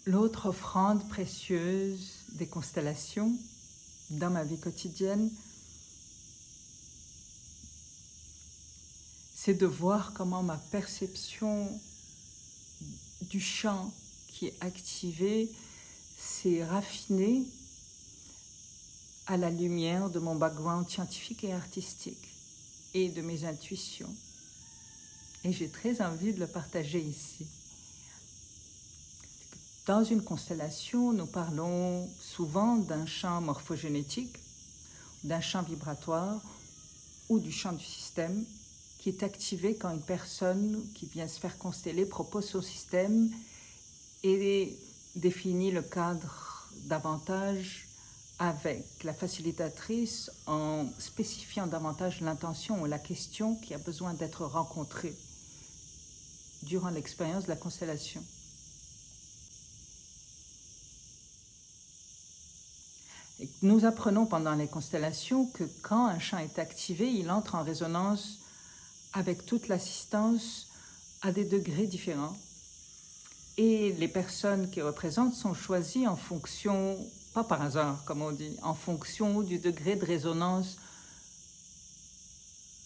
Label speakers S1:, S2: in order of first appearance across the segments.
S1: l'autre offrande précieuse des constellations dans ma vie quotidienne, c'est de voir comment ma perception du champ qui est activé s'est raffinée à la lumière de mon background scientifique et artistique et de mes intuitions. Et j'ai très envie de le partager ici. Dans une constellation, nous parlons souvent d'un champ morphogénétique, d'un champ vibratoire ou du champ du système qui est activé quand une personne qui vient se faire consteller propose son système et définit le cadre davantage avec la facilitatrice en spécifiant davantage l'intention ou la question qui a besoin d'être rencontrée durant l'expérience de la constellation. Et nous apprenons pendant les constellations que quand un champ est activé, il entre en résonance avec toute l'assistance à des degrés différents. Et les personnes qui représentent sont choisies en fonction, pas par hasard comme on dit, en fonction du degré de résonance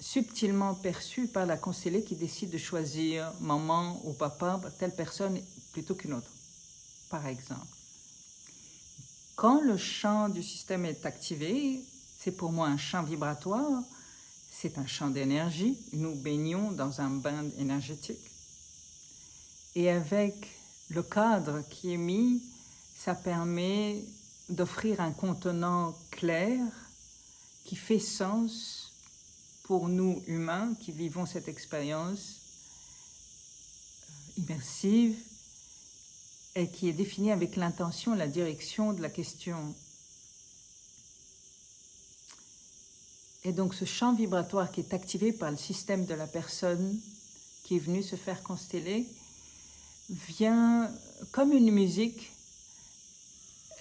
S1: subtilement perçu par la constellée qui décide de choisir maman ou papa, telle personne plutôt qu'une autre, par exemple. Quand le champ du système est activé, c'est pour moi un champ vibratoire, c'est un champ d'énergie. Nous baignons dans un bain énergétique. Et avec le cadre qui est mis, ça permet d'offrir un contenant clair qui fait sens pour nous humains qui vivons cette expérience immersive et qui est définie avec l'intention, la direction de la question. Et donc ce champ vibratoire qui est activé par le système de la personne qui est venue se faire consteller vient comme une musique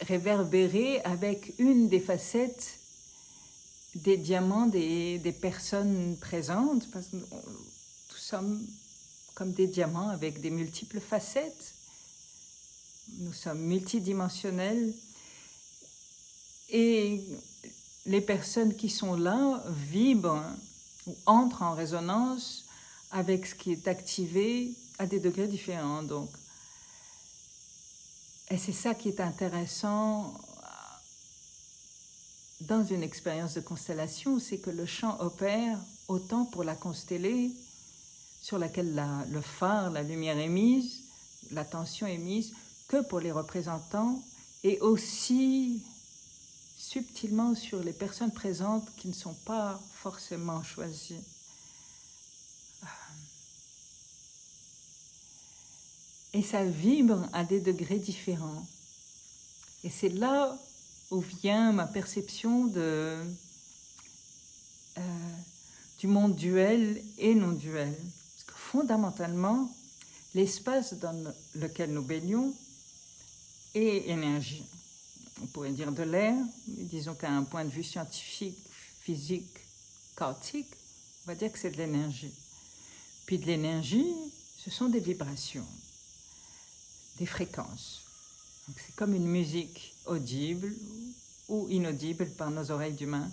S1: réverbérer avec une des facettes des diamants des personnes présentes, parce que nous sommes comme des diamants avec des multiples facettes. Nous sommes multidimensionnels et les personnes qui sont là vibrent ou entrent en résonance avec ce qui est activé à des degrés différents. Donc. Et c'est ça qui est intéressant dans une expérience de constellation, c'est que le champ opère autant pour la constellée sur laquelle le phare, la lumière est mise, l'attention est mise, que pour les représentants et aussi subtilement sur les personnes présentes qui ne sont pas forcément choisies. Et ça vibre à des degrés différents. Et c'est là où vient ma perception du monde duel et non duel. Parce que fondamentalement, l'espace dans lequel nous baignons est énergie. On pourrait dire de l'air, mais disons qu'à un point de vue scientifique, physique, chaotique, on va dire que c'est de l'énergie. Puis de l'énergie, ce sont des vibrations, des fréquences. Donc c'est comme une musique audible ou inaudible par nos oreilles d'humains.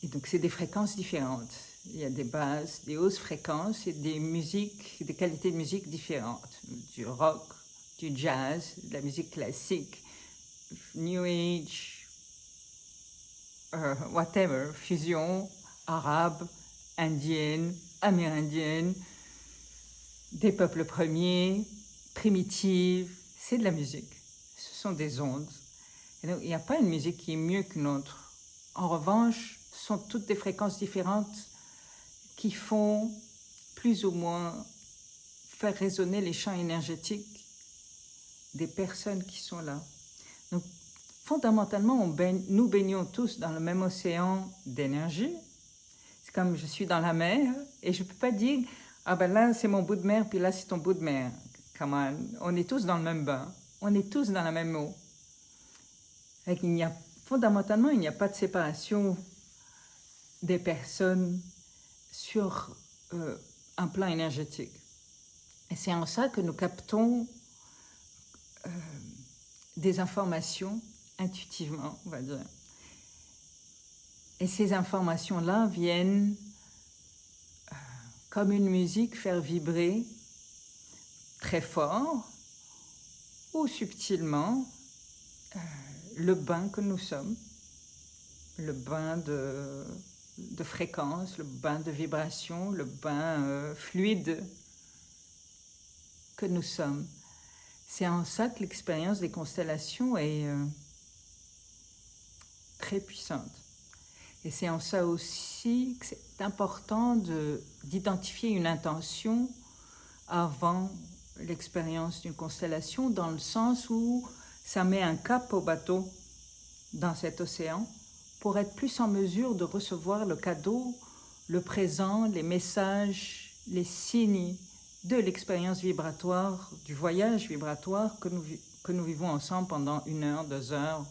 S1: Et donc c'est des fréquences différentes. Il y a des basses, des hausses fréquences et des musiques, des qualités de musique différentes. Du rock, du jazz, de la musique classique, New Age, whatever, fusion, arabe, indienne, amérindienne, des peuples premiers, primitives, c'est de la musique. Ce sont des ondes. Et donc, il n'y a pas une musique qui est mieux qu'une autre. En revanche, ce sont toutes des fréquences différentes qui font plus ou moins faire résonner les champs énergétiques des personnes qui sont là. Donc, fondamentalement, nous baignons tous dans le même océan d'énergie. C'est comme je suis dans la mer et je ne peux pas dire « Ah ben là, c'est mon bout de mer, puis là, c'est ton bout de mer. » Come on. On est tous dans le même bain. On est tous dans la même eau. Fondamentalement, il n'y a pas de séparation des personnes sur un plan énergétique. Et c'est en ça que nous captons des informations intuitivement, on va dire. Et ces informations-là viennent, comme une musique, faire vibrer très fort ou subtilement le bain que nous sommes, le bain de fréquence, le bain de vibration, le bain fluide que nous sommes. C'est en ça que l'expérience des constellations est très puissante. Et c'est en ça aussi que c'est important d'identifier une intention avant l'expérience d'une constellation, dans le sens où ça met un cap au bateau dans cet océan pour être plus en mesure de recevoir le cadeau, le présent, les messages, les signes de l'expérience vibratoire, du voyage vibratoire que nous vivons ensemble pendant 1 heure, 2 heures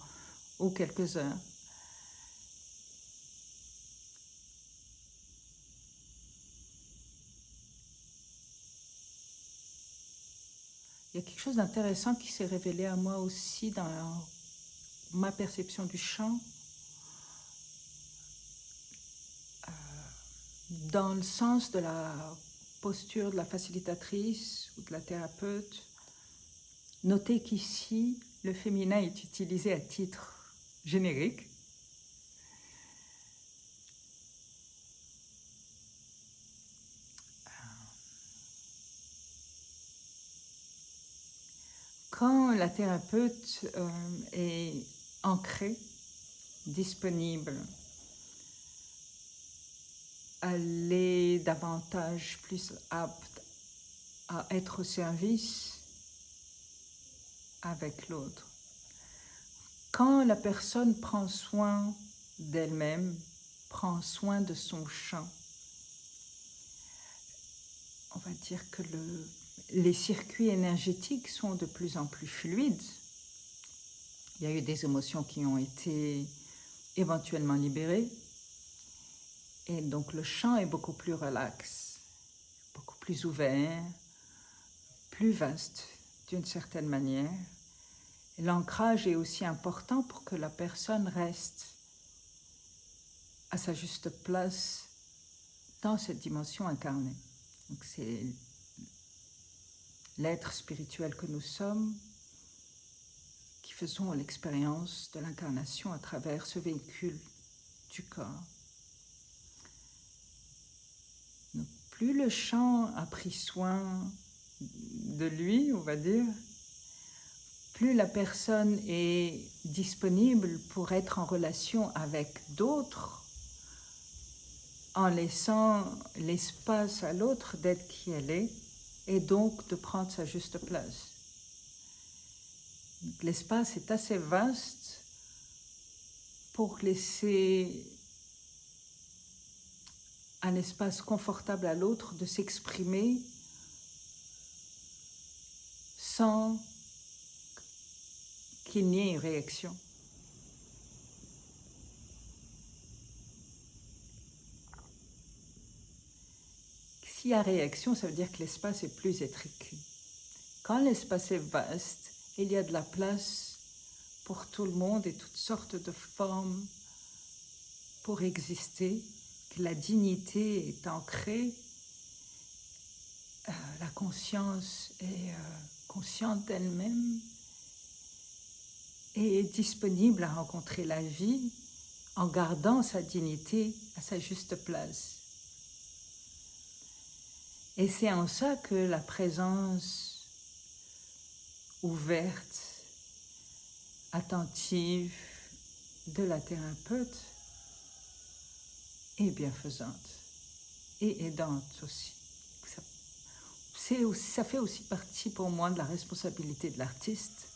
S1: ou quelques heures. Il y a quelque chose d'intéressant qui s'est révélé à moi aussi dans ma perception du chant, dans le sens de la posture de la facilitatrice ou de la thérapeute. Notez qu'ici, le féminin est utilisé à titre générique. Quand la thérapeute est ancrée, disponible, elle est davantage plus apte à être au service avec l'autre. Quand la personne prend soin d'elle-même, prend soin de son chant, on va dire que les circuits énergétiques sont de plus en plus fluides. Il y a eu des émotions qui ont été éventuellement libérées. Et donc le chant est beaucoup plus relax, beaucoup plus ouvert, plus vaste d'une certaine manière. L'ancrage est aussi important pour que la personne reste à sa juste place dans cette dimension incarnée. Donc c'est l'être spirituel que nous sommes qui faisons l'expérience de l'incarnation à travers ce véhicule du corps. Donc, plus le chant a pris soin de lui, on va dire, plus la personne est disponible pour être en relation avec d'autres, en laissant l'espace à l'autre d'être qui elle est, et donc de prendre sa juste place. L'espace est assez vaste pour laisser un espace confortable à l'autre de s'exprimer sans qu'il n'y ait une réaction. S'il y a réaction, ça veut dire que l'espace est plus étriqué. Quand l'espace est vaste, il y a de la place pour tout le monde et toutes sortes de formes pour exister, que la dignité est ancrée, la conscience est consciente d'elle-même et est disponible à rencontrer la vie en gardant sa dignité à sa juste place. Et c'est en ça que la présence ouverte, attentive de la thérapeute est bienfaisante et aidante aussi. Ça fait aussi partie pour moi de la responsabilité de l'artiste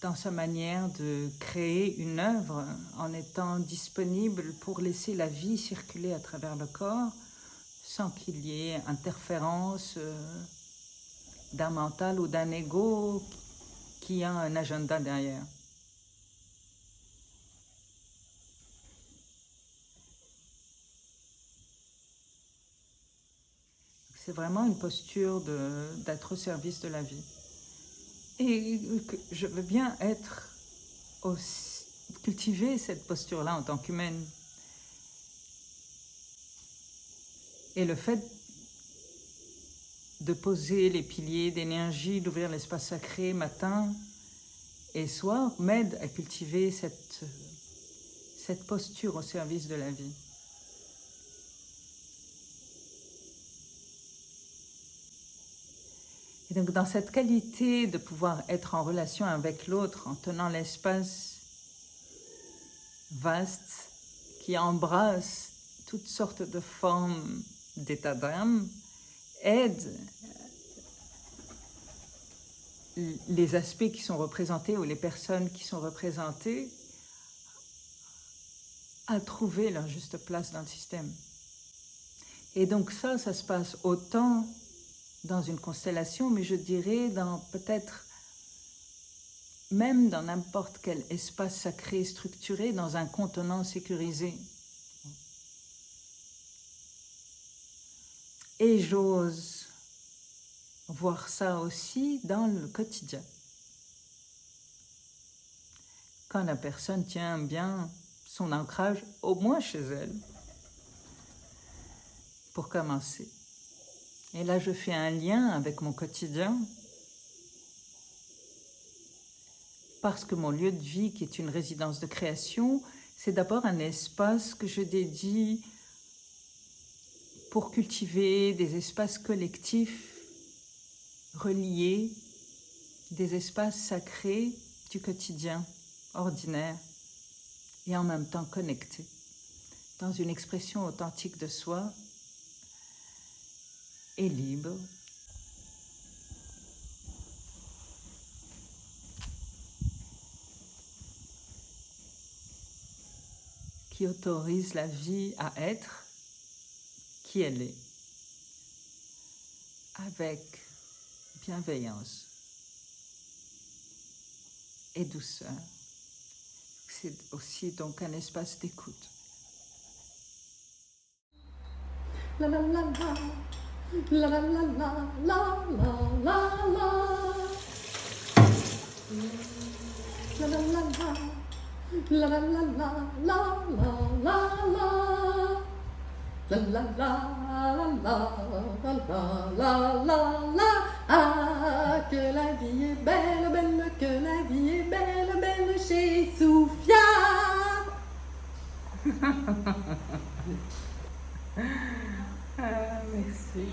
S1: dans sa manière de créer une œuvre en étant disponible pour laisser la vie circuler à travers le corps sans qu'il y ait interférence d'un mental ou d'un ego qui a un agenda derrière. C'est vraiment une posture d'être au service de la vie. Et que je veux bien être aussi, cultiver cette posture-là en tant qu'humaine. Et le fait de poser les piliers d'énergie, d'ouvrir l'espace sacré matin et soir m'aide à cultiver cette posture au service de la vie. Et donc dans cette qualité de pouvoir être en relation avec l'autre en tenant l'espace vaste qui embrasse toutes sortes de formes d'état d'âme, aide les aspects qui sont représentés ou les personnes qui sont représentées à trouver leur juste place dans le système. Et donc ça se passe autant dans une constellation, mais je dirais dans peut-être même dans n'importe quel espace sacré structuré, dans un contenant sécurisé. Et j'ose voir ça aussi dans le quotidien. Quand la personne tient bien son ancrage, au moins chez elle, pour commencer. Et là, je fais un lien avec mon quotidien, parce que mon lieu de vie, qui est une résidence de création, c'est d'abord un espace que je dédie pour cultiver des espaces collectifs reliés, des espaces sacrés du quotidien ordinaire et en même temps connectés dans une expression authentique de soi et libre. Qui autorise la vie à être qui elle est, avec bienveillance et douceur. C'est aussi donc un espace d'écoute.
S2: La la la la, la la la la, la la la la. La la la la, la la la la, la la la la. La la la la la la la la. Ah, que la vie est belle, belle, que la vie est belle, belle chez Soufia.
S1: Ah, merci.